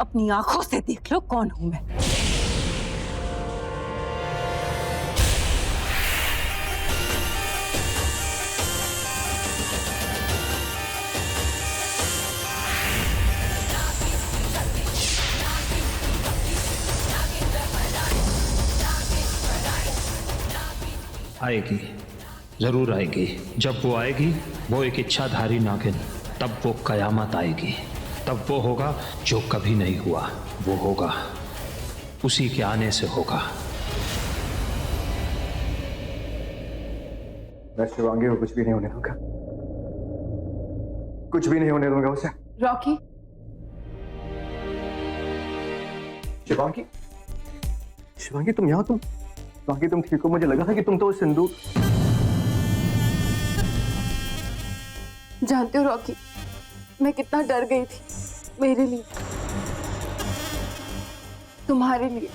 अपनी आंखों से देख लो कौन हूं मैं। आएगी, जरूर आएगी। जब वो आएगी, वो एक इच्छाधारी नागिन, तब वो कयामत आएगी। तब वो होगा जो कभी नहीं हुआ। वो होगा, उसी के आने से होगा। मैं शिवांगी को कुछ भी नहीं होने दूंगा, कुछ भी नहीं होने दूंगा उसे। रॉकी, शिवांगी, शिवांगी तुम यहाँ, शिवांगी तुम ठीक हो? मुझे लगा था कि तुम तो उस सिंदूर। जानते हो रॉकी, मैं कितना डर गई थी मेरे लिए, तुम्हारे लिए।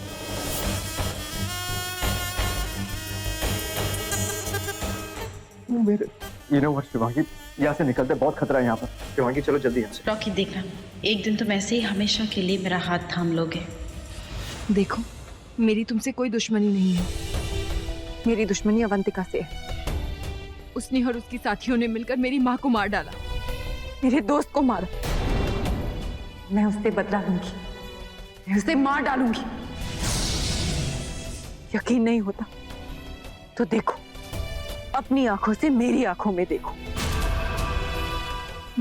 मेरे you know what, शिवांगी, यहाँ से निकलते बहुत खतरा है यहाँ पर। शिवांगी चलो जल्दी यहाँ से। रॉकी देखना, एक दिन तुम ऐसे ही हमेशा के लिए मेरा हाथ थाम लोगे। देखो, मेरी तुमसे कोई दुश्मनी नहीं है। मेरी दुश्मनी अवंतिका से है। उसने और उसकी साथियों ने मिलकर मेरी माँ को मार डाला, मेरे दोस्त को मारा। मैं उससे बदला लूंगी, मैं उसे मार डालूंगी। यकीन नहीं होता तो देखो, अपनी आंखों से मेरी आंखों में देखो,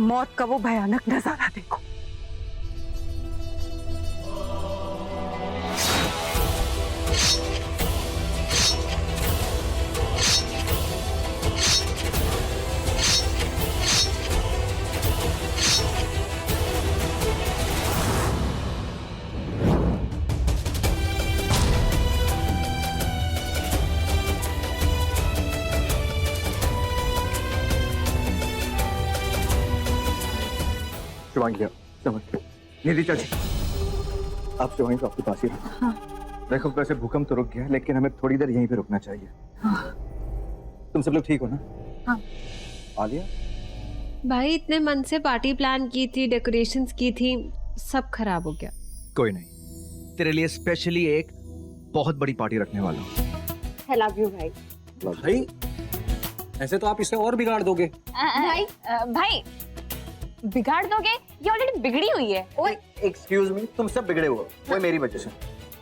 मौत का वो भयानक नजारा देखो। शिवांगी समझ निधि चाची, आप शिवांगी को आपके पास ही रखो। हाँ। देखो वैसे भूकंप तो रुक गया, लेकिन हमें थोड़ी देर यहीं पे रुकना चाहिए। हाँ। तुम सब लोग ठीक हो ना? हाँ। आलिया, भाई इतने मन से पार्टी प्लान की थी, डेकोरेशंस की थी, सब खराब हो गया। कोई नहीं, तेरे लिए स्पेशली एक बहुत बड़ी पार्टी रखने वाला हूँ। I love you भाई। भाई ऐसे तो आप इसे और बिगाड़ दोगे। भाई भाई बिगाड़ दोगे? ये ऑलरेडी बिगड़ी हुई है। ओए एक्सक्यूज मी, तुम सब बिगड़े हो, वो मेरी वजह से।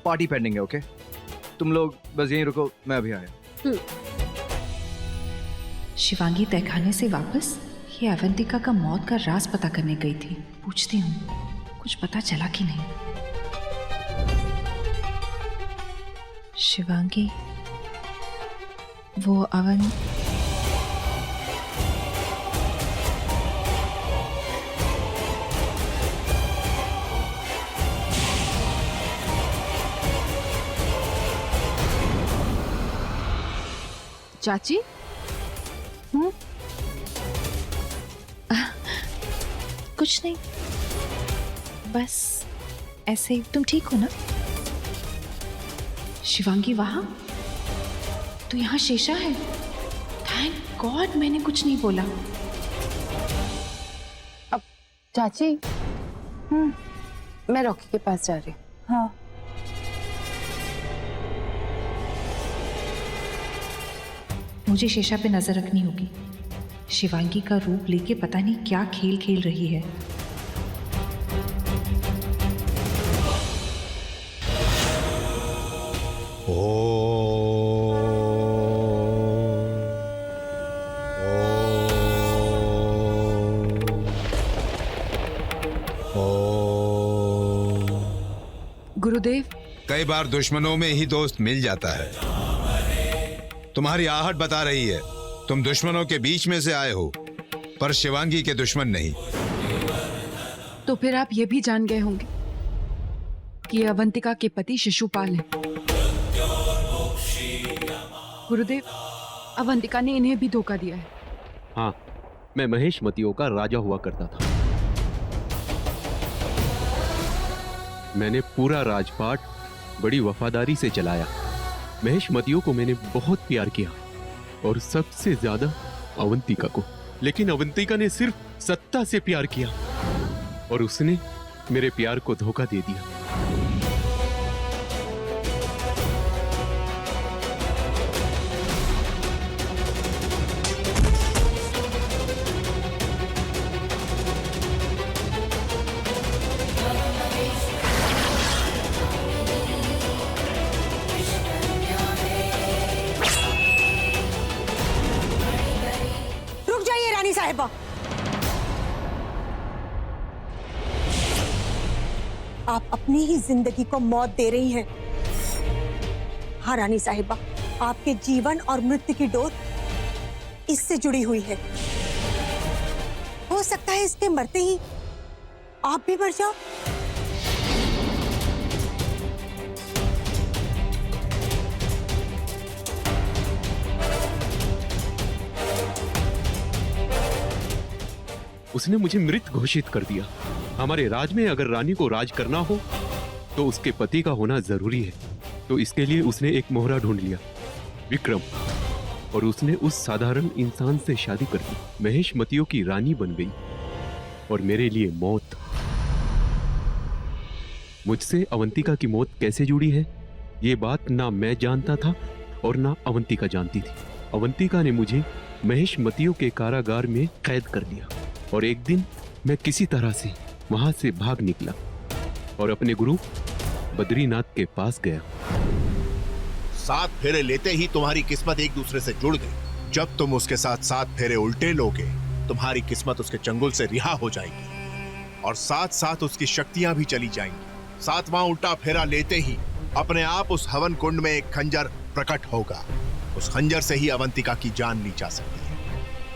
पार्टी पेंडिंग है, ओके? तुम लोग बस यहीं रुको, मैं अभी आया। शिवांगी तहखाने से वापस ये अवंतिका का मौत का राज पता करने गई थी। पूछती हूँ कुछ पता चला कि नहीं। शिवांगी, वो चाची, कुछ नहीं, बस ऐसे ही। तुम ठीक हो ना? शिवांगी वहां तो यहाँ शेषा है। थैंक गॉड मैंने कुछ नहीं बोला। अब चाची, मैं रॉकी के पास जा रही हूँ। हाँ। मुझे शेषा पे नजर रखनी होगी। शिवांगी का रूप लेके पता नहीं क्या खेल खेल रही है। गुरुदेव, कई बार दुश्मनों में ही दोस्त मिल जाता है। तुम्हारी आहट बता रही है तुम दुश्मनों के बीच में से आए हो, पर शिवांगी के दुश्मन नहीं। तो फिर आप ये भी जान गए होंगे कि ये अवंतिका के पति शिशुपाल हैं। गुरुदेव, अवंतिका ने इन्हें भी धोखा दिया है। हाँ, मैं महेशमतियों का राजा हुआ करता था। मैंने पूरा राजपाट बड़ी वफादारी से चलाया। महेशमतियों को मैंने बहुत प्यार किया, और सबसे ज्यादा अवंतिका को। लेकिन अवंतिका ने सिर्फ सत्ता से प्यार किया, और उसने मेरे प्यार को धोखा दे दिया। रुक जाइए रानी साहिबा। आप अपनी ही जिंदगी को मौत दे रही हैं। हाँ रानी साहिबा, आपके जीवन और मृत्यु की डोर इससे जुड़ी हुई है। हो सकता है इसके मरते ही आप भी मर जाओ। उसने मुझे मृत घोषित कर दिया। हमारे राज में अगर रानी को राज करना हो तो उसके पति का होना जरूरी है। तो इसके लिए उसने एक मोहरा ढूंढ लिया, विक्रम, और उसने उस साधारण इंसान से शादी कर दी। महेशमतियों की रानी बन गई और मेरे लिए मौत। मुझसे अवंतिका की मौत कैसे जुड़ी है, ये बात ना मैं जानता था और ना अवंतिका जानती थी। अवंतिका ने मुझे महेशमतियों के कारागार में कैद कर लिया और एक दिन मैं किसी तरह से वहां से भाग निकला और अपने गुरु बद्रीनाथ के पास गया। 7 फेरे लेते ही तुम्हारी किस्मत एक दूसरे से जुड़ गई। जब तुम उसके साथ 7 फेरे उल्टे लोगे, तुम्हारी किस्मत उसके चंगुल से रिहा हो जाएगी और साथ साथ उसकी शक्तियां भी चली जाएंगी। 7वां उल्टा फेरा लेते ही अपने आप उस हवन कुंड में एक खंजर प्रकट होगा। उस खंजर से ही अवंतिका की जान ली जा सकती है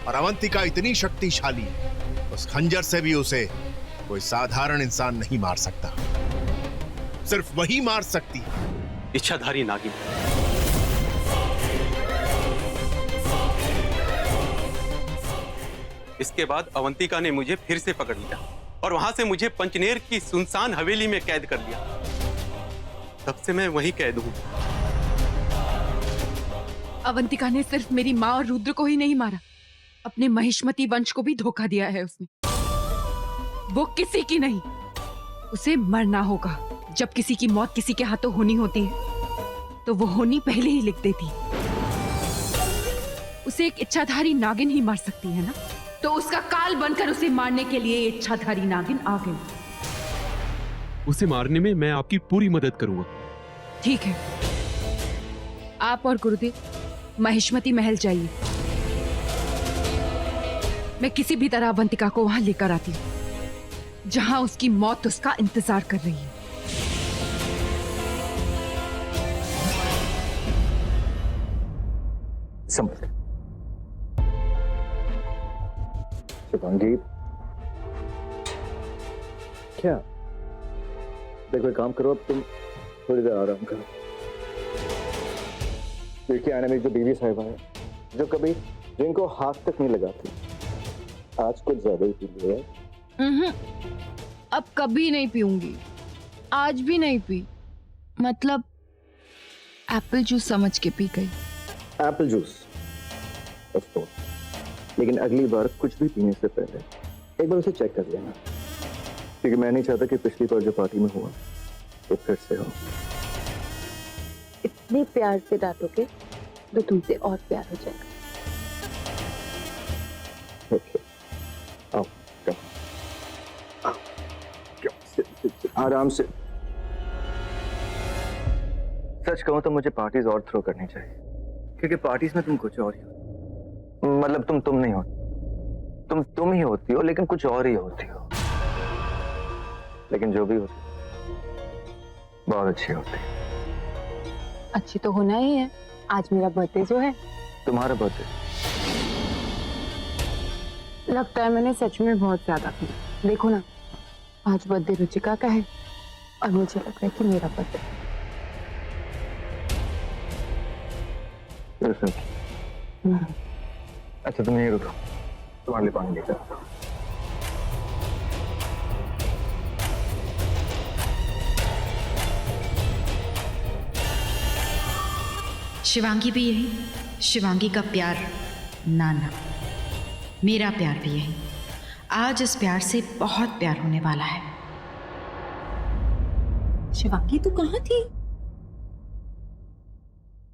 और अवंतिका इतनी शक्तिशाली है, उस खंजर से भी उसे कोई साधारण इंसान नहीं मार सकता। सिर्फ वही मार सकती है, इच्छाधारी नागिन। इसके बाद अवंतिका ने मुझे फिर से पकड़ लिया और वहां से मुझे पंचनेर की सुनसान हवेली में कैद कर लिया। तब से मैं वहीं कैद हूं। अवंतिका ने सिर्फ मेरी माँ और रुद्र को ही नहीं मारा, अपने महेशमती वंश को भी धोखा दिया है उसने। वो किसी की नहीं, उसे मरना होगा। जब किसी की मौत किसी के हाथों होनी होती है तो वो होनी पहले ही लिख देती। उसे एक इच्छाधारी नागिन ही मार सकती है ना, तो उसका काल बनकर उसे मारने के लिए इच्छाधारी नागिन आ गई। उसे मारने में मैं आपकी पूरी मदद करूंगा। ठीक है, आप और गुरुदेव महेशमती महल जाइए। मैं किसी भी तरह अवंतिका को वहां लेकर आती हूँ, जहां उसकी मौत उसका इंतजार कर रही है। समझ। शिवांगी, क्या? देखो, एक काम करो, अब तुम थोड़ी देर आराम करो। देखिए आने में जो बीवी साहिबा है, जो कभी जिनको हाथ तक नहीं लगाती, आज कुछ ज्यादा ही पी लिया। अब कभी नहीं पीऊंगी, आज भी नहीं पी। मतलब एप्पल जूस समझ के पी गई। एप्पल जूस, ऑफ कोर्स, लेकिन अगली बार कुछ भी पीने से पहले एक बार उसे चेक कर लेना, क्योंकि मैं नहीं चाहता कि पिछली बार जो पार्टी में हुआ वो फिर से हो। इतने प्यार से डांटोगे तो तुमसे और प्यार हो जाएगा। ओके, आओ, आराम से। सच कहूं तो मुझे पार्टीज और थ्रो करनी चाहिए, क्योंकि पार्टीज में तुम कुछ और ही हो। मतलब तुम नहीं हो, तुम ही होती हो, लेकिन कुछ और ही होती हो। लेकिन जो भी होती बहुत अच्छी होती है। अच्छी तो होना ही है। आज मेरा बर्थडे जो है। तुम्हारा बर्थडे? लगता है मैंने सच में बहुत ज्यादा पी। देखो ना, आज बर्थडे रुचिका का है और मुझे लग रहा है कि मेरा बर्थडे। अच्छा, तुम यहीं रुको, तुम्हारे लिए पानी लेकर आता हूं। शिवांगी भी यही, शिवांगी का प्यार नाना, मेरा प्यार भी यही। आज इस प्यार से बहुत प्यार होने वाला है। शिवांगी तू कहाँ थी?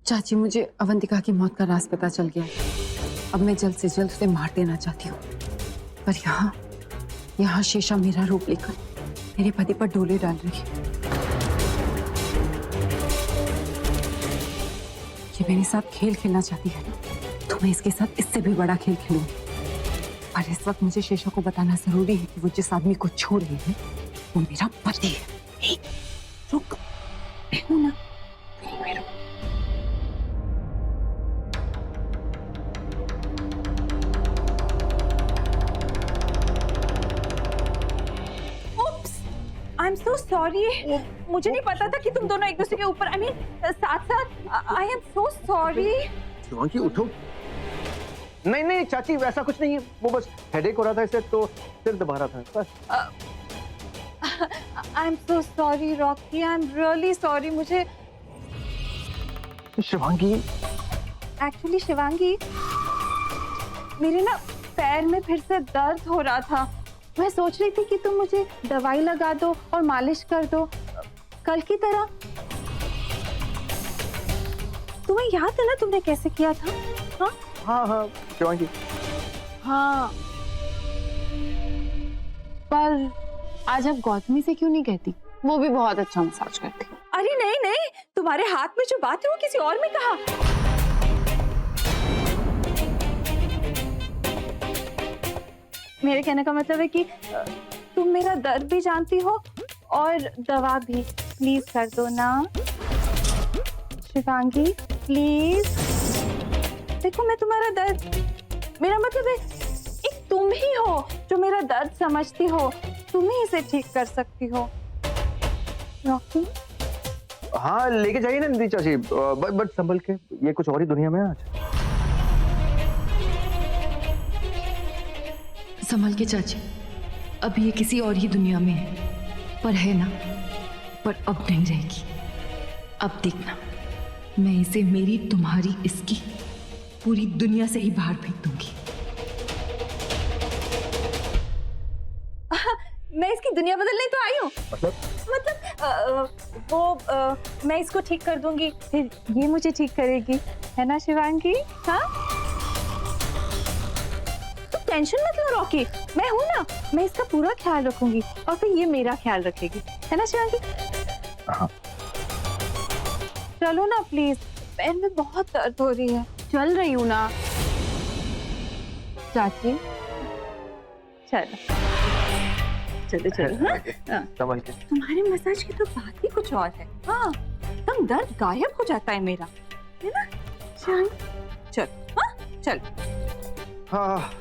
चाची, मुझे अवंतिका की मौत का राज पता चल गया है। अब मैं जल्द से जल्द उसे मार देना चाहती हूँ, पर यहाँ शेषा मेरा रूप लेकर मेरे पति पर डोले डाल रही है। ये मेरे साथ खेल खेलना चाहती है ना, तो मैं इसके साथ इससे भी बड़ा खेल खेलूंगी। और इस वक्त मुझे शेषा को बताना जरूरी है कि वो जिस आदमी को छोड़ रही है वो मेरा पति है। हे, रुक, मैं हूं ना। आई एम सो सॉरी, मुझे नहीं पता था कि तुम दोनों एक दूसरे के ऊपर, आई मीन साथ साथ। I am so sorry. Shivangi उठो। नहीं नहीं चाची, वैसा कुछ नहीं है, वो बस हेडेक हो रहा था इससे, तो सिर दबा रहा था बस। I am so sorry Rocky, I am really sorry. मुझे शिवांगी, एक्चुअली शिवांगी, मेरे ना पैर में फिर से दर्द हो रहा था। मैं सोच रही थी कि तुम मुझे दवाई लगा दो और मालिश कर दो कल की तरह। तुम्हें याद है ना तुमने कैसे किया था? हाँ हाँ हाँ शिवांगी। हाँ, पर आज आप गौतमी से क्यों नहीं कहती? वो भी बहुत अच्छा मसाज करती है। अरे नहीं नहीं, तुम्हारे हाथ में जो बात है वो किसी और में कहा। मेरे कहने का मतलब है कि तुम मेरा दर्द भी जानती हो और दवा भी। प्लीज कर दो ना शिवांगी, प्लीज। देखो मैं तुम्हारा दर्द, मेरा मतलब है एक तुम ही हो जो मेरा दर्द समझती हो, तुम ही इसे ठीक कर सकती हो। रॉकी, हाँ लेके जाइए ना निधि चाची, बट संभल के, ये कुछ और ही दुनिया में है आज। संभल के चाची, अब ये किसी और ही दुनिया में है, पर है ना, पर अब नहीं रहेगी। अब देखना, मैं इसे मेरी, तुम्हारी, इसकी पूरी दुनिया से ही बाहर फेंक दूंगी। मैं इसकी दुनिया बदलने तो आई हूँ। मतलब मैं इसको ठीक कर दूंगी, फिर ये मुझे ठीक करेगी, है ना शिवांगी? हाँ, टेंशन मत लो रॉकी, मैं हूं ना, मैं इसका पूरा ख्याल रखूंगी और फिर ये मेरा ख्याल रखेगी, है ना शिवांगी? हाँ। चलो ना प्लीज, पैर में बहुत दर्द हो रही है। चल रही हूँ ना चाची। चलो चलो चलो। हाँ, संभल के। तुम्हारे मसाज की तो बात ही कुछ और है। हाँ, एकदम दर्द गायब हो जाता है मेरा, है ना शिवांगी? चल, हाँ चल। हाँ,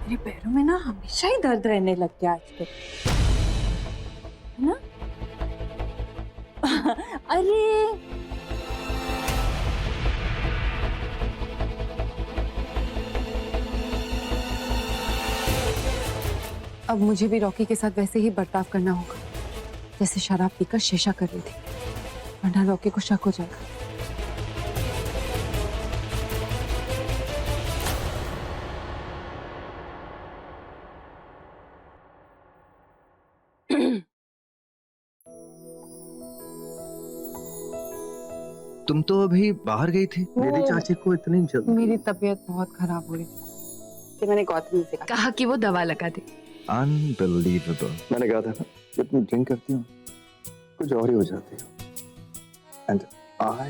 मेरे पैरों में ना हमेशा ही दर्द रहने लग गया आजकल, है ना? अरे अब मुझे भी रॉकी के साथ वैसे ही बर्ताव करना होगा जैसे शराब पीकर शेषा कर रही थी, वरना रॉकी को शक हो जाएगा। तुम तो अभी बाहर गई थी, निधि चाची को इतनी जल्दी? मेरी तबीयत बहुत खराब हो रही थी, कि मैंने गौतमी से कहा कि वो दवा लगा दे। Unbelievable. मैंने कहा था ना, जब तुम ड्रिंक करती हो कुछ और ही हो जाती हो। And I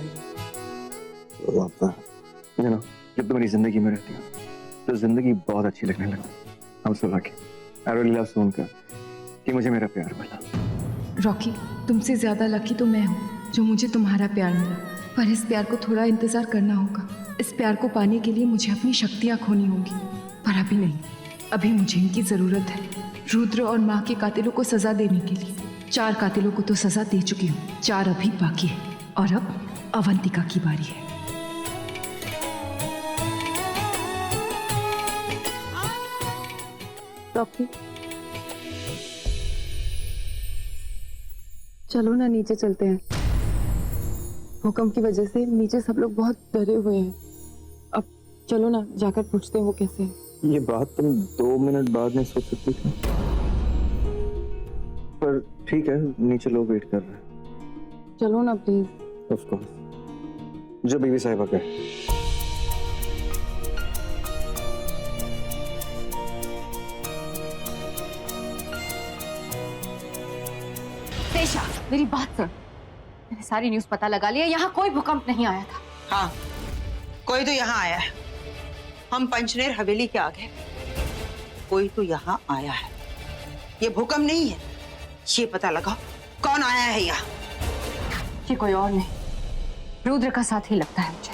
love that. You know, जब तुम्हारी जिंदगी में रहती हो तो जिंदगी बहुत अच्छी लगने लगती। I'm so lucky. I really love सुनकर कि मुझे मेरा प्यार मिला। रॉकी, तुमसे ज्यादा लकी तो मैं हूँ जो मुझे तुम्हारा प्यार मिला, पर इस प्यार को थोड़ा इंतजार करना होगा। इस प्यार को पाने के लिए मुझे अपनी शक्तियाँ खोनी होंगी, पर अभी नहीं। अभी मुझे इनकी जरूरत है, रुद्र और माँ के कातिलों को सजा देने के लिए। 4 कातिलों को तो सजा दे चुकी हूँ, 4 अभी बाकी है, और अब अवंतिका की बारी है। रॉकी, चलो ना नीचे चलते हैं। भूकंप की वजह से नीचे सब लोग बहुत डरे हुए हैं। अब चलो ना, जाकर पूछते हैं वो कैसे हैं। ये बात तुम 2 मिनट बाद नहीं सोच सकती थी? पर ठीक है, नीचे लोग वेट कर रहे हैं। चलो ना प्लीज। ऑफ कोर्स, जो बीवी साहिबा कहे। तेशा, मेरी बात सुन। मैंने सारी न्यूज़ पता लगा लिया, यहाँ कोई भूकंप नहीं आया था। हाँ, कोई तो यहाँ आया है। हम पंचनेर हवेली के आगे, कोई तो यहाँ आया है। ये भूकंप नहीं है, ये पता लगाओ कौन आया है यहाँ। ये कोई और नहीं, रुद्र का साथ ही लगता है मुझे,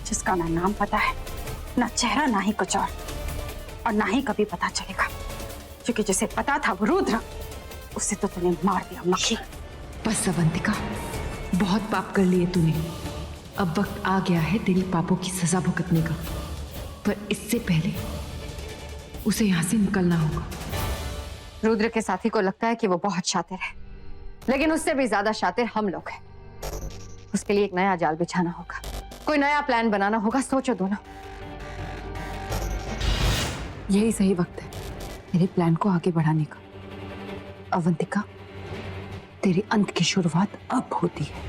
जिसका ना नाम पता है, ना चेहरा, ना ही कुछ और ना ही कभी पता चलेगा। क्योंकि जिसे पता था वो रुद्र, उसे तो तूने मार दिया मक्खी। बस अवंतिका, बहुत पाप कर लिए तूने। अब वक्त आ गया है तेरी पापों की सजा भुगतने का, पर इससे पहले उसे यहाँ से निकलना होगा। रुद्र के साथी को लगता है कि वो बहुत शातिर है, लेकिन उससे भी ज्यादा शातिर हम लोग हैं। उसके लिए एक नया जाल बिछाना होगा, कोई नया प्लान बनाना होगा। सोचो दोनों, यही सही वक्त है मेरे प्लान को आगे बढ़ाने का। अवंतिका, तेरे अंत की शुरुआत अब होती है।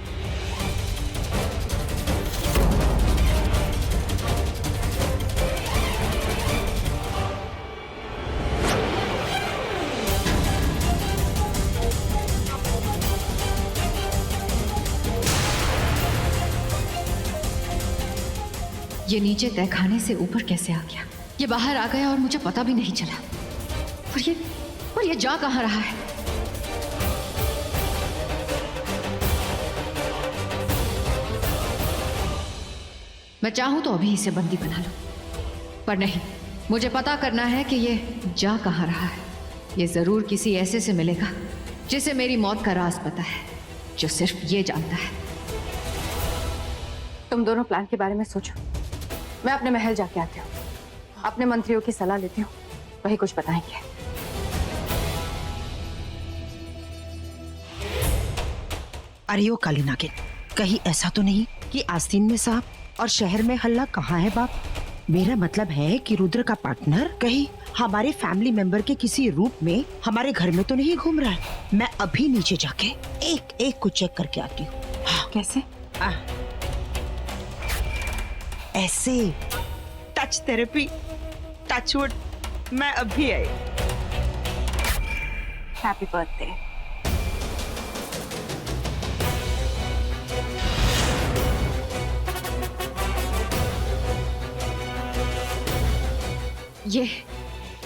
ये नीचे तहखाने से ऊपर कैसे आ गया? ये बाहर आ गया और मुझे पता भी नहीं चला। और ये जा कहाँ रहा है? मैं चाहूं तो अभी इसे बंदी बना लूं, पर नहीं, मुझे पता करना है कि ये जा कहाँ रहा है। ये जरूर किसी ऐसे से मिलेगा जिसे मेरी मौत का राज पता है, जो सिर्फ ये जानता है। तुम दोनों प्लान के बारे में सोचो, मैं अपने महल जाके आती हूँ, अपने मंत्रियों की सलाह लेती हूँ, वही कुछ बताएंगे। अरे ओ काली नागिन, कहीं ऐसा तो नहीं कि आस्तीन में सांप और शहर में हल्ला कहाँ है बाप? मेरा मतलब है कि रुद्र का पार्टनर कहीं हमारे फैमिली मेंबर के किसी रूप में हमारे घर में तो नहीं घूम रहा है। मैं अभी नीचे जाके एक एक को चेक करके आती हूँ। हाँ। कैसे? ऐसे टच थेरेपी, टचवुड। मैं अभी आई। Happy birthday.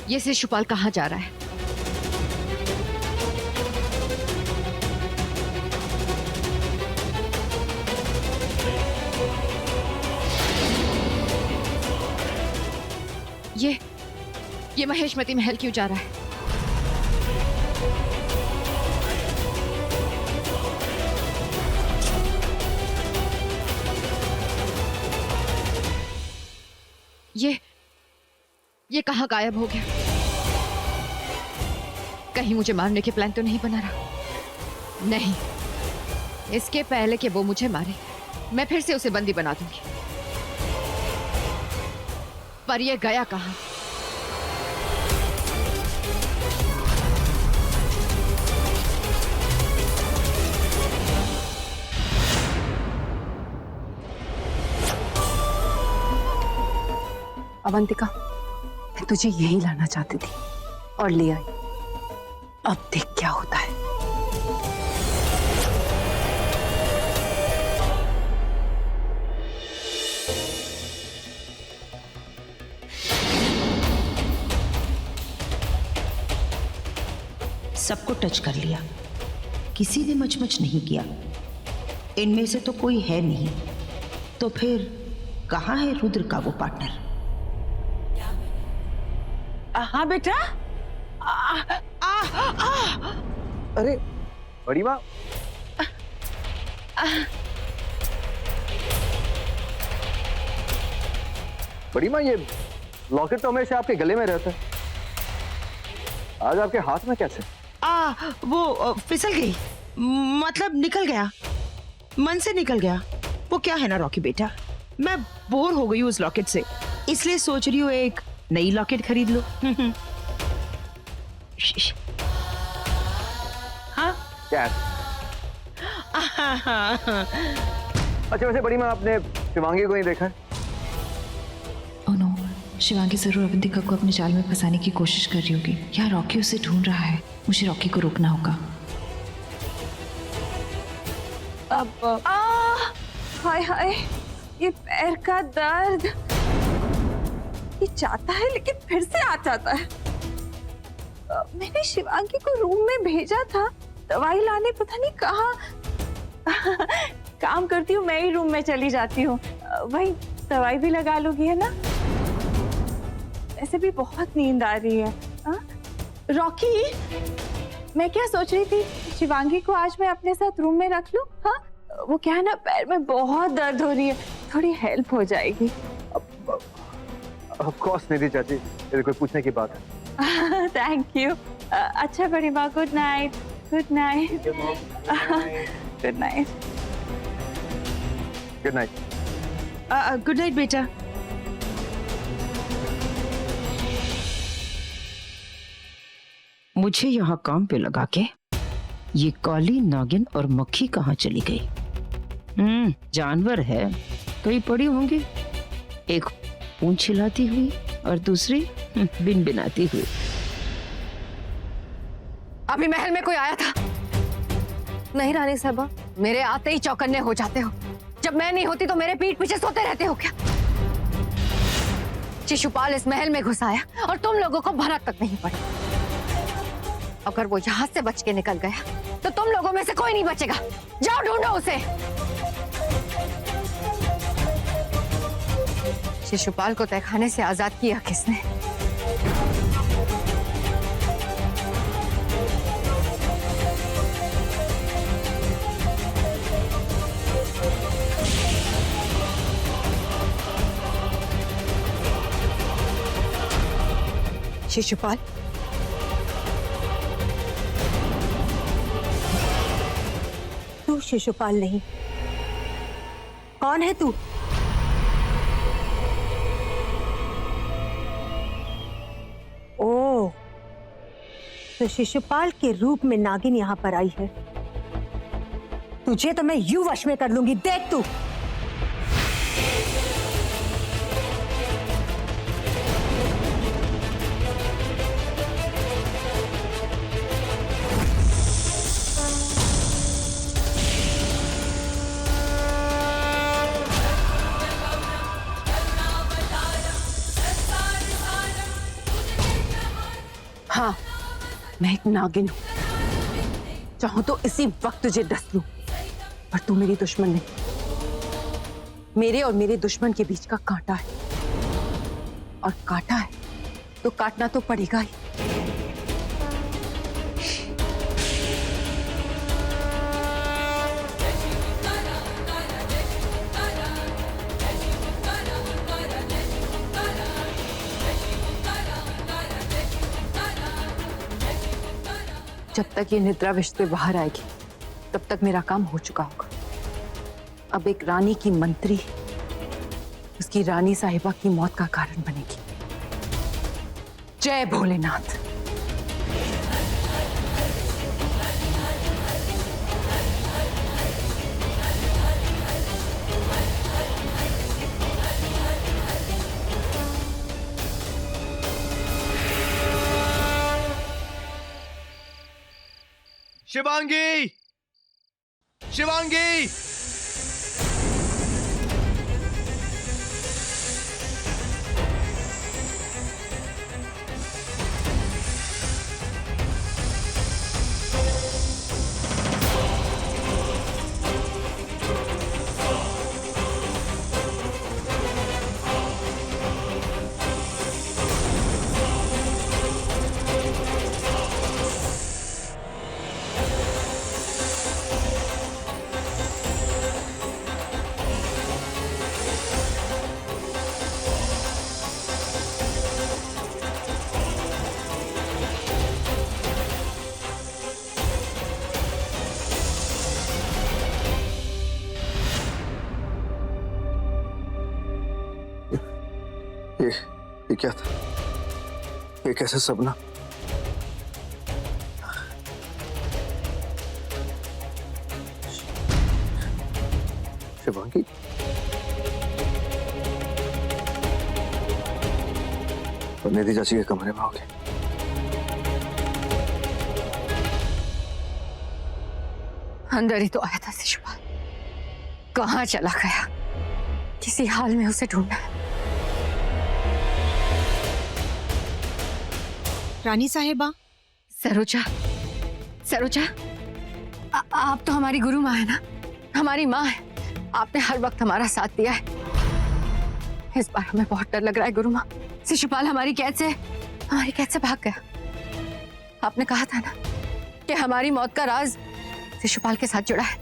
ये शिशुपाल कहाँ जा रहा है? ये महेशमती महल क्यों जा रहा है? ये कहाँ गायब हो गया? कहीं मुझे मारने के प्लान तो नहीं बना रहा? नहीं, इसके पहले कि वो मुझे मारे, मैं फिर से उसे बंदी बना दूंगी। पर ये गया कहाँ? अवंतिका, मैं तुझे यही लाना चाहती थी और ले आई। अब देख क्या होता है। सबको टच कर लिया, किसी ने मचमच नहीं किया। इनमें से तो कोई है नहीं, तो फिर कहाँ है रुद्र का वो पार्टनर? हाँ बेटा। अरे बड़ी माँ, बड़ी माँ, ये लॉकेट तो हमेशा आपके गले में रहता है, आज आपके हाथ में कैसे? वो फिसल गई, मतलब निकल गया, मन से निकल गया। वो क्या है ना रॉकी बेटा, मैं बोर हो गई हूँ उस लॉकेट से, इसलिए सोच रही हूँ एक नई लॉकेट खरीद लो। कैट। अच्छा वैसे बड़ी माँ, आपने शिवांगी को नहीं देखा? ओह नो, शिवांगी जरूर अवंतिका को अपने जाल में फंसाने की कोशिश कर रही होगी, या रॉकी उसे ढूंढ रहा है। मुझे रॉकी को रोकना होगा। अब हाय हाय, ये पैर का दर्द, ये जाता है लेकिन फिर से आ जाता है। मैंने शिवांगी को रूम में भेजा था दवाई लाने, पता नहीं कहाँ। काम करती हूँ, मैं ही रूम में चली जाती हूँ, वही दवाई भी लगा लूंगी, है ना। ऐसे भी बहुत नींद आ रही है। रॉकी, मैं क्या सोच रही थी, शिवांगी को आज मैं अपने साथ रूम में रख लूं? हाँ, वो क्या है ना, पैर में बहुत दर्द हो रही है, थोड़ी हेल्प हो जाएगी। ऑफ कोर्स निधि चाची, यदि कोई पूछने की बात है। Thank you. अच्छा बड़ी माँ, good night. Good night. Good night. Good night. Good night बेटा। मुझे यहाँ काम पे लगा के ये काली नागिन और मक्खी कहाँ चली गई? जानवर है, कहीं पड़ी होंगी। एक पूंछ हिलाती हुई और दूसरी बिन बिनाती हुई। अभी महल में कोई आया था? नहीं रानी साहबा, मेरे आते ही चौकन्ने हो जाते हो। जब मैं नहीं होती तो मेरे पीठ पीछे सोते रहते हो क्या? शिशुपाल इस महल में घुस आया और तुम लोगों को भनक तक नहीं पड़ी। अगर वो यहाँ से बच के निकल गया तो तुम लोगों में से कोई नहीं बचेगा। जाओ ढूंढो उसे। शिशुपाल को तहखाने से आजाद किया किसने? शिशुपाल, तू शिशुपाल नहीं, कौन है तू? ओ, तो शिशुपाल के रूप में नागिन यहाँ पर आई है। तुझे तो मैं यूं वश में कर लूंगी, देख तू। हाँ, मैं एक नागिन हूं। चाहूं तो इसी वक्त तुझे डस लूं, पर तू मेरी दुश्मन नहीं। मेरे और मेरे दुश्मन के बीच का कांटा है, और कांटा है तो काटना तो पड़ेगा ही। जब तक ये निद्रा विष से बाहर आएगी तब तक मेरा काम हो चुका होगा। अब एक रानी की मंत्री उसकी रानी साहिबा की मौत का कारण बनेगी। जय भोलेनाथ। शिवांगी, शिवांगी, ये क्या था? ये कैसे सपना? शिवांगी, और निधि चाची के कमरे में होगी। अंदर ही तो आया था शिशुपाल, कहाँ चला गया? किसी हाल में उसे ढूंढना है। रानी साहिबा। सरोजा, सरोजा, आप तो हमारी गुरु माँ है ना, हमारी माँ है। आपने हर वक्त हमारा साथ दिया है। इस बार हमें बहुत डर लग रहा है गुरु माँ। शिशुपाल हमारी कैद से भाग गया। आपने कहा था ना कि हमारी मौत का राज शिशुपाल के साथ जुड़ा है।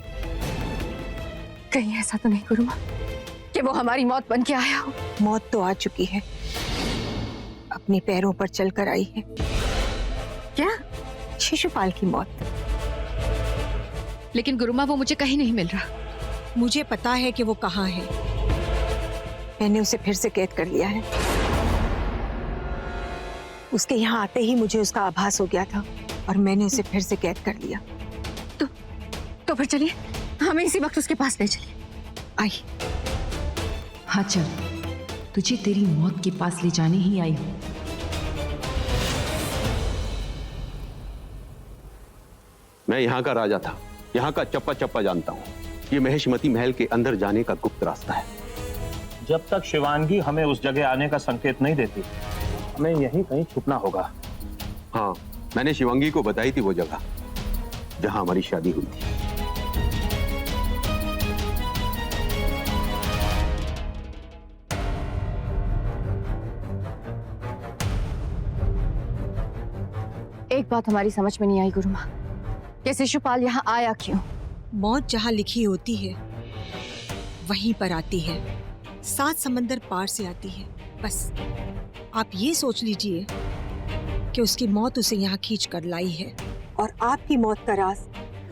कहीं ऐसा तो नहीं गुरु माँ कि वो हमारी मौत बन के आया हो? मौत तो आ चुकी है, अपने पैरों पर चलकर आई है। क्या? शिशुपाल की मौत। लेकिन गुरु माँ वो मुझे कहीं नहीं मिल रहा। मुझे पता है कि वो कहाँ है। मैंने उसे फिर से कैद कर लिया है। उसके यहाँ आते ही मुझे उसका आभास हो गया था और मैंने उसे फिर से कैद कर लिया। तो फिर चलिए, हमें इसी वक्त उसके पास ले चलिए। आई। हाँ चल, तुझे तेरी मौत के पास ले जाने ही आई हूँ। मैं यहाँ का राजा था, यहाँ का चप्पा चप्पा जानता हूँ। ये महेशमती महल के अंदर जाने का गुप्त रास्ता है। जब तक शिवांगी हमें उस जगह आने का संकेत नहीं देती, हमें यहीं कहीं छुपना होगा। हाँ, मैंने शिवांगी को बताई थी वो जगह जहां हमारी शादी हुई थी। एक बात हमारी समझ में नहीं आई गुरु माँ, कि शिशुपाल यहाँ आया क्यों? मौत जहाँ लिखी होती है वहीं पर आती है, 7 समंदर पार से आती है। बस आप ये सोच लीजिए कि उसकी मौत उसे यहाँ खींच कर लाई है, और आपकी मौत का राज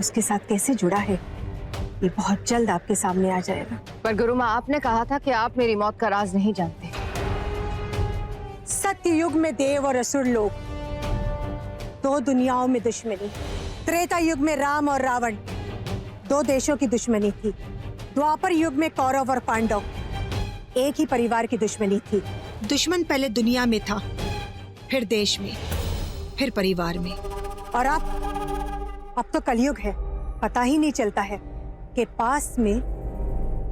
उसके साथ कैसे जुड़ा है ये बहुत जल्द आपके सामने आ जाएगा। पर गुरु माँ, आपने कहा था कि आप मेरी मौत का राज नहीं जानते। सत्य युग में देव और असुर लोग, 2 दुनियाओं में दुश्मनी। त्रेता युग में राम और रावण, 2 देशों की दुश्मनी थी। द्वापर युग में कौरव और पांडव, एक ही परिवार की दुश्मनी थी। दुश्मन पहले दुनिया में था, फिर देश में, फिर परिवार में, और अब तो कलयुग है। पता ही नहीं चलता है कि पास में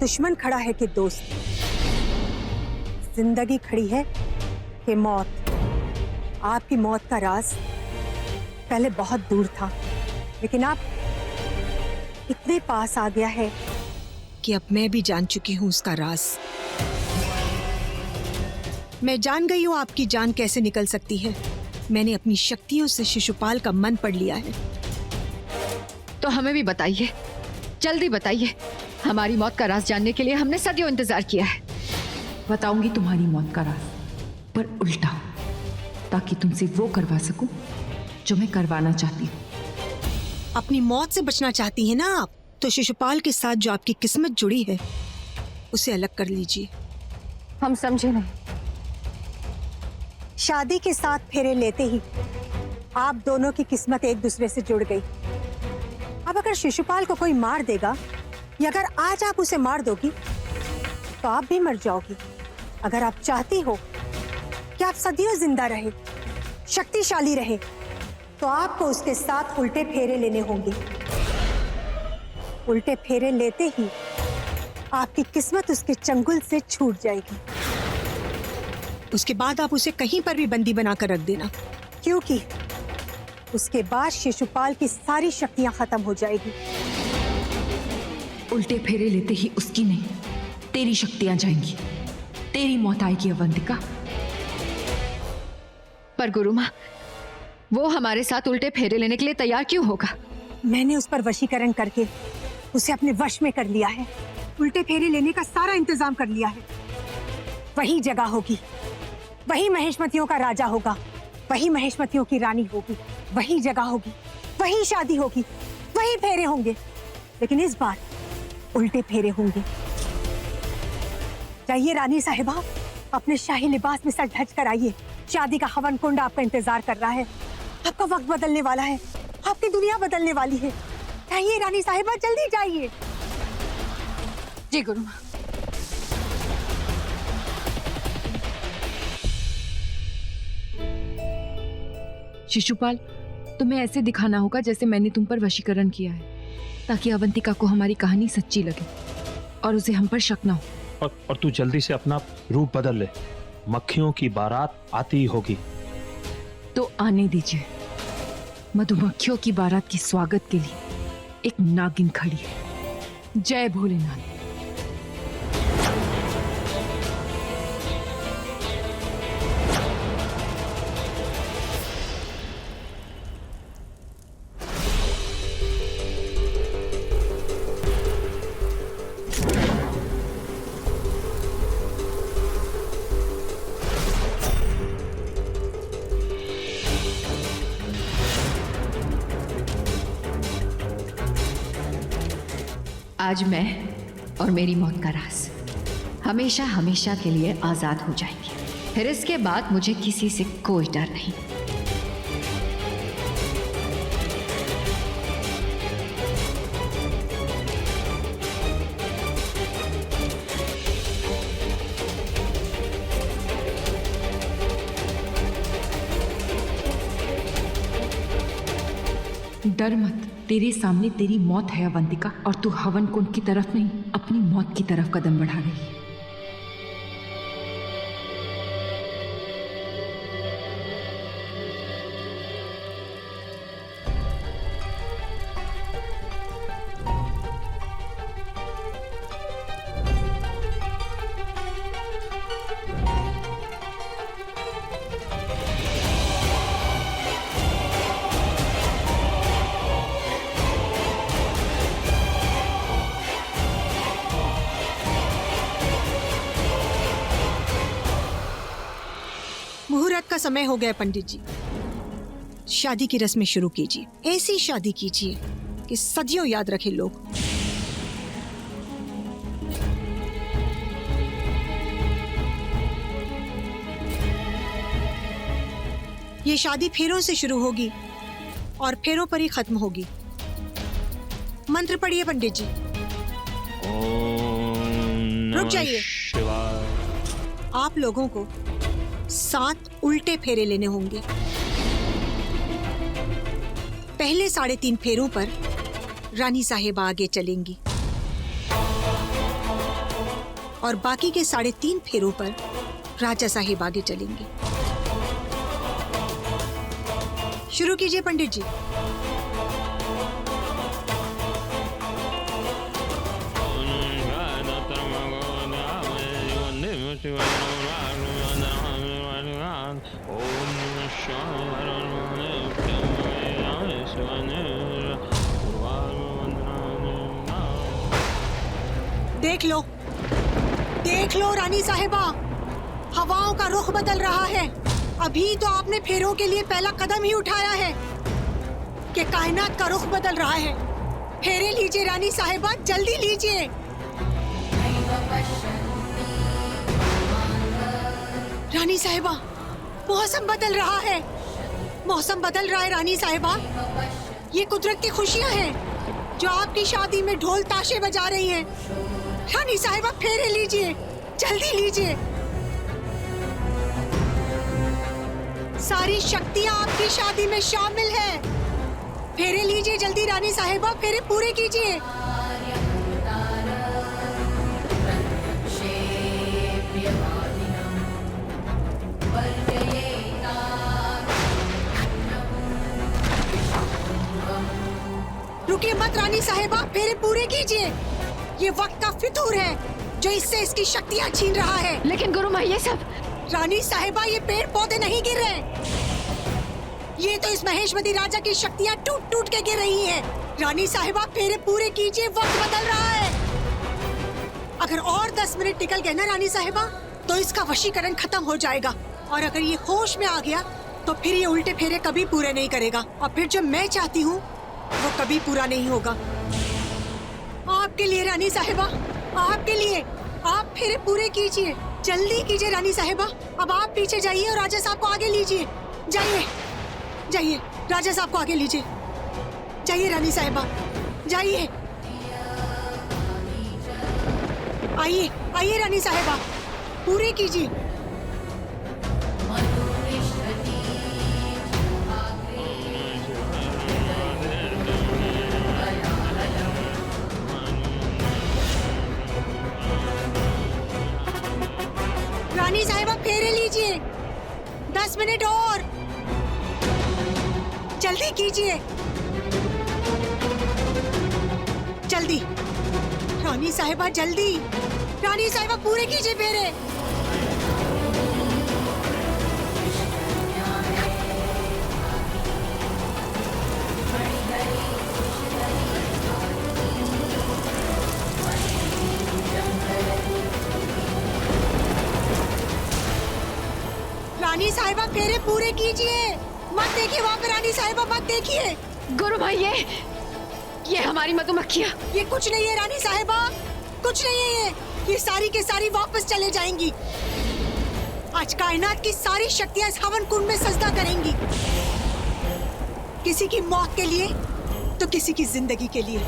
दुश्मन खड़ा है कि दोस्त, जिंदगी खड़ी है कि मौत। आपकी मौत का राज पहले बहुत दूर था, लेकिन आप इतने पास आ गया है कि अब मैं भी जान चुकी हूं उसका राज। मैं जान गई हूं आपकी जान कैसे निकल सकती है। मैंने अपनी शक्तियों से शिशुपाल का मन पढ़ लिया है। तो हमें भी बताइए, जल्दी बताइए। हमारी मौत का राज जानने के लिए हमने सदियों इंतजार किया है। बताऊंगी तुम्हारी मौत का राज, पर उल्टा, ताकि तुमसे वो करवा सकूं जो मैं करवाना चाहती हूँ। अपनी मौत से बचना चाहती हैं ना आप, तो शिशुपाल के साथ जो आपकी किस्मत जुड़ी है उसे अलग कर लीजिए। हम समझे नहीं। शादी के 7 फेरे लेते ही आप दोनों की किस्मत एक दूसरे से जुड़ गई। अब अगर शिशुपाल को कोई मार देगा, या अगर आज आप उसे मार दोगी, तो आप भी मर जाओगी। अगर आप चाहती हो कि आप सदियों जिंदा रहे, शक्तिशाली रहे, तो आपको उसके साथ उल्टे फेरे लेने होंगे। उल्टे फेरे लेते ही आपकी किस्मत उसके चंगुल से छूट जाएगी। उसके बाद आप उसे कहीं पर भी बंदी बनाकर रख देना, क्योंकि उसके बाद शिशुपाल की सारी शक्तियां खत्म हो जाएगी। उल्टे फेरे लेते ही उसकी नहीं, तेरी शक्तियां जाएंगी, तेरी मौत आएगी अवंतिका। पर गुरु माँ, वो हमारे साथ उल्टे फेरे लेने के लिए तैयार क्यों होगा? मैंने उस पर वशीकरण करके उसे अपने वश में कर लिया है। उल्टे फेरे लेने का सारा इंतजाम कर लिया है। वही जगह होगी, वही महेशमतियों का राजा होगा, वही महेशमतियों की रानी होगी, वही जगह होगी, वही शादी होगी, वही फेरे होंगे, लेकिन इस बार उल्टे फेरे होंगे। जाइए रानी साहिबा, अपने शाही लिबास में सर ढक कर आइए। शादी का हवन कुंड आपका इंतजार कर रहा है। आपका वक्त बदलने वाला है, आपकी दुनिया बदलने वाली है। जाइए रानी साहिबा, जल्दी जाइए। जी गुरु माँ। शिशुपाल, तुम्हें ऐसे दिखाना होगा जैसे मैंने तुम पर वशीकरण किया है, ताकि अवंतिका को हमारी कहानी सच्ची लगे और उसे हम पर शक ना हो। और तू जल्दी से अपना रूप बदल ले, मक्खियों की बारात आती ही होगी। तो आने दीजिए। मधुमक्खियों की बारात के स्वागत के लिए एक नागिन खड़ी है। जय भोलेनाथ। आज मैं और मेरी मौत का राज हमेशा हमेशा के लिए आजाद हो जाएंगे। फिर इसके बाद मुझे किसी से कोई डर नहीं। डर मत, तेरे सामने तेरी मौत है अवंतिका, और तू हवन कुंड की तरफ नहीं, अपनी मौत की तरफ कदम बढ़ा रही है। मुहूर्त का समय हो गया पंडित जी। शादी की रस्में शुरू कीजिए। ऐसी शादी कीजिए कि सदियों याद रखे लोग। ये शादी फेरों से शुरू होगी और फेरों पर ही खत्म होगी। मंत्र पढ़िए पंडित जी। रुक जाइए। आप लोगों को 7 उल्टे फेरे लेने होंगे। पहले 3.5 फेरों पर रानी साहिबा आगे चलेंगी और बाकी के 3.5 फेरों पर राजा साहिब आगे चलेंगे। शुरू कीजिए पंडित जी। देख लो रानी साहिबा, हवाओं का रुख बदल रहा है। अभी तो आपने फेरों के लिए पहला कदम ही उठाया है कि कायनात का रुख बदल रहा है। फेरे लीजिए रानी साहिबा, जल्दी लीजिए। रानी साहिबा, मौसम बदल रहा है। मौसम बदल रहा है रानी साहिबा। ये कुदरत की खुशियां हैं जो आपकी शादी में ढोल ताशे बजा रही हैं। रानी साहिबा, फेरे लीजिए, जल्दी लीजिए। सारी शक्तियां आपकी शादी में शामिल है। फेरे लीजिए जल्दी रानी साहिबा, फेरे पूरे कीजिए। रुकिए मत रानी साहिबा, फेरे पूरे कीजिए। ये वक्त का फितूर है जो इससे इसकी शक्तियां छीन रहा है। लेकिन गुरु माँ, ये सब। रानी साहिबा, ये पेड़ पौधे नहीं गिर रहे, ये तो इस महेशमती राजा की शक्तियां टूट टूट के गिर रही हैं। रानी साहिबा, फेरे पूरे कीजिए, वक्त बदल रहा है। अगर और 10 मिनट निकल गए ना रानी साहिबा, तो इसका वशीकरण खत्म हो जाएगा, और अगर ये होश में आ गया तो फिर ये उल्टे फेरे कभी पूरे नहीं करेगा, और फिर जो मैं चाहती हूँ वो कभी पूरा नहीं होगा। आपके लिए रानी साहिबा, आपके लिए, आप फेरे पूरे कीजिए, जल्दी कीजिए रानी साहिबा। अब आप पीछे जाइए और राजा साहब को आगे लीजिए। जाइए जाइए, राजा साहब को आगे लीजिए। जाइए रानी साहिबा, जाइए। आइए आइए रानी साहिबा, पूरे कीजिए। रानी साहिबा फेरे लीजिए, 10 मिनट और, जल्दी कीजिए, जल्दी रानी साहिबा, जल्दी रानी साहिबा, पूरे कीजिए फेरे। रानी साहिबा फेरे पूरे कीजिए, मत देखिए वहाँ पे रानी साहिबा, मत देखिए। गुरु भाई ये हमारी मधुमक्खियाँ। ये कुछ नहीं है रानी साहिबा, कुछ नहीं है ये सारी के सारी वापस चले जाएंगी। आज कायनात की सारी शक्तियां इस हवन कुंड में सजदा करेंगी, किसी की मौत के लिए तो किसी की जिंदगी के लिए।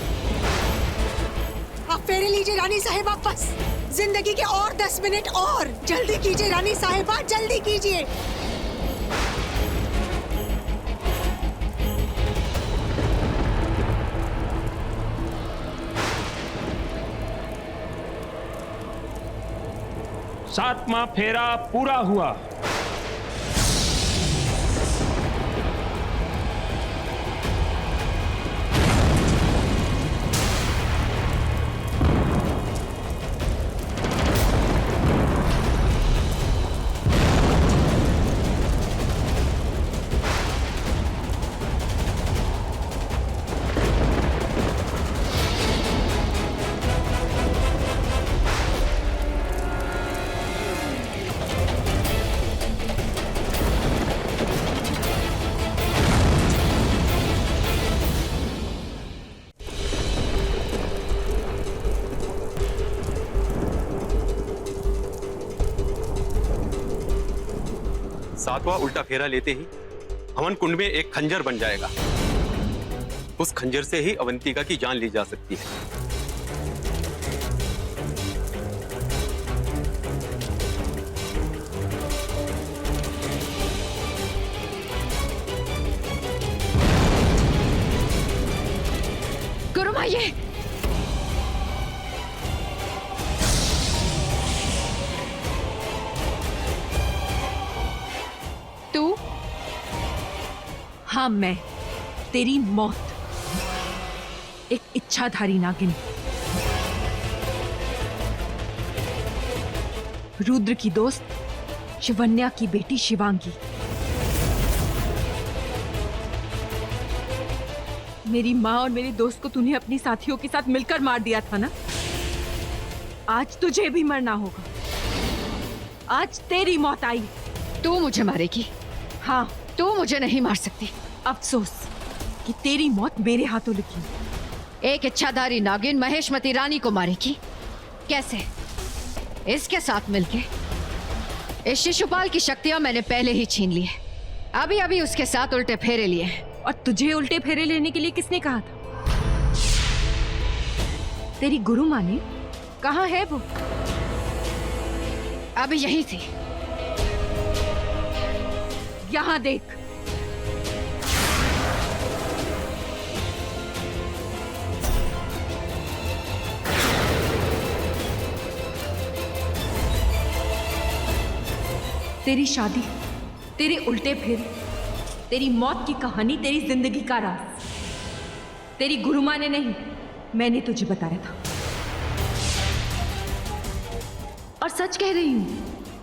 आप फेरे लीजिए रानी साहिबा, बस जिंदगी के और 10 मिनट और, जल्दी कीजिए रानी साहिबा, जल्दी कीजिए। सातवां फेरा पूरा हुआ। सातवां उल्टा फेरा लेते ही हवन कुंड में एक खंजर बन जाएगा। उस खंजर से ही अवंतिका की जान ली जा सकती है। गुरु भाई तू? हाँ मैं, तेरी मौत, एक इच्छाधारी नागिन, रुद्र की दोस्त शिवन्या की बेटी शिवांगी। मेरी माँ और मेरे दोस्त को तूने अपनी साथियों के साथ मिलकर मार दिया था ना? आज तुझे भी मरना होगा। आज तेरी मौत आई। तू मुझे मारेगी? हाँ, तू मुझे नहीं मार सकती। अफसोस कि तेरी मौत मेरे हाथों लिखी। एक इच्छाधारी नागिन महेशमती रानी को मारेगी? कैसे? इसके साथ मिलके? इस शिशुपाल की शक्तियां मैंने पहले ही छीन ली है। अभी अभी उसके साथ उल्टे फेरे लिए हैं। और तुझे उल्टे फेरे लेने के लिए किसने कहा था? तेरी गुरु माँ ने। कहाँ है वो? अभी यही थी। यहाँ देख। तेरी शादी, तेरे उल्टे फेरे, तेरी मौत की कहानी, तेरी जिंदगी का राज तेरी गुरु माँ ने नहीं, मैंने तुझे बताया था। और सच कह रही हूं,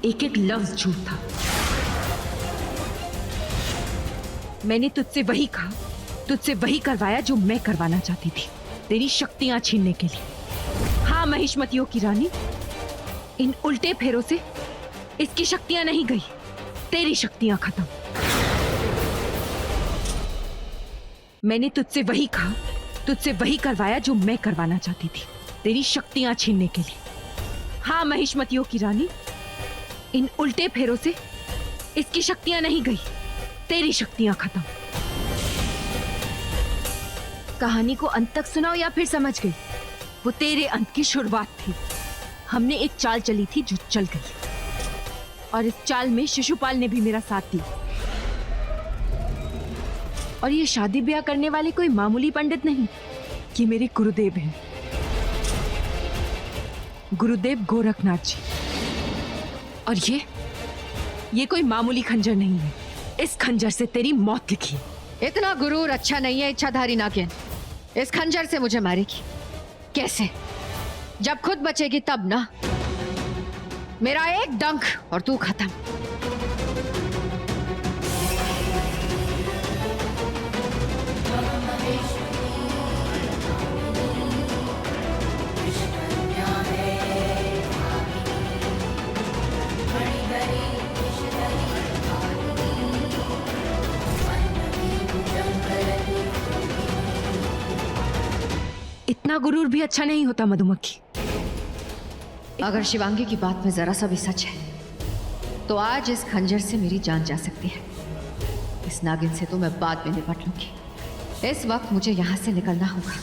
एक एक लफ्ज झूठ था। मैंने तुझसे वही कहा, तुझसे वही करवाया जो मैं करवाना चाहती थी, तेरी शक्तियां छीनने के लिए। हाँ महिष्मतियों की रानी, इन उल्टे फेरों से इसकी शक्तियां नहीं गई, तेरी शक्तियां खत्म। मैंने तुझसे वही कहा, तुझसे वही करवाया जो मैं करवाना चाहती थी, तेरी शक्तियां छीनने के लिए। हाँ महिष्मतियों की रानी, इन उल्टे फेरों से इसकी शक्तियां नहीं गई, तेरी शक्तियां खत्म। कहानी को अंत तक सुनाओ या फिर समझ गई? वो तेरे अंत की शुरुआत थी। हमने एक चाल चली थी जो चल गई, और इस चाल में शिशुपाल ने भी मेरा साथ दिया। और ये शादी ब्याह करने वाले कोई मामूली पंडित नहीं, ये मेरे गुरुदेव हैं, गुरुदेव गोरखनाथ जी। और ये कोई मामूली खंजर नहीं है, इस खंजर से तेरी मौत लिखी है। इतना गुरूर अच्छा नहीं है इच्छाधारी नागिन। इस खंजर से मुझे मारेगी कैसे? जब खुद बचेगी तब ना। मेरा एक डंक और तू खत्म। इतना गुरूर भी अच्छा नहीं होता मधुमक्खी। अगर शिवांगी की बात में जरा सा भी सच है तो आज इस खंजर से मेरी जान जा सकती है। इस नागिन से तो मैं बाद में निपट लूंगी। इस वक्त मुझे यहां से निकलना होगा।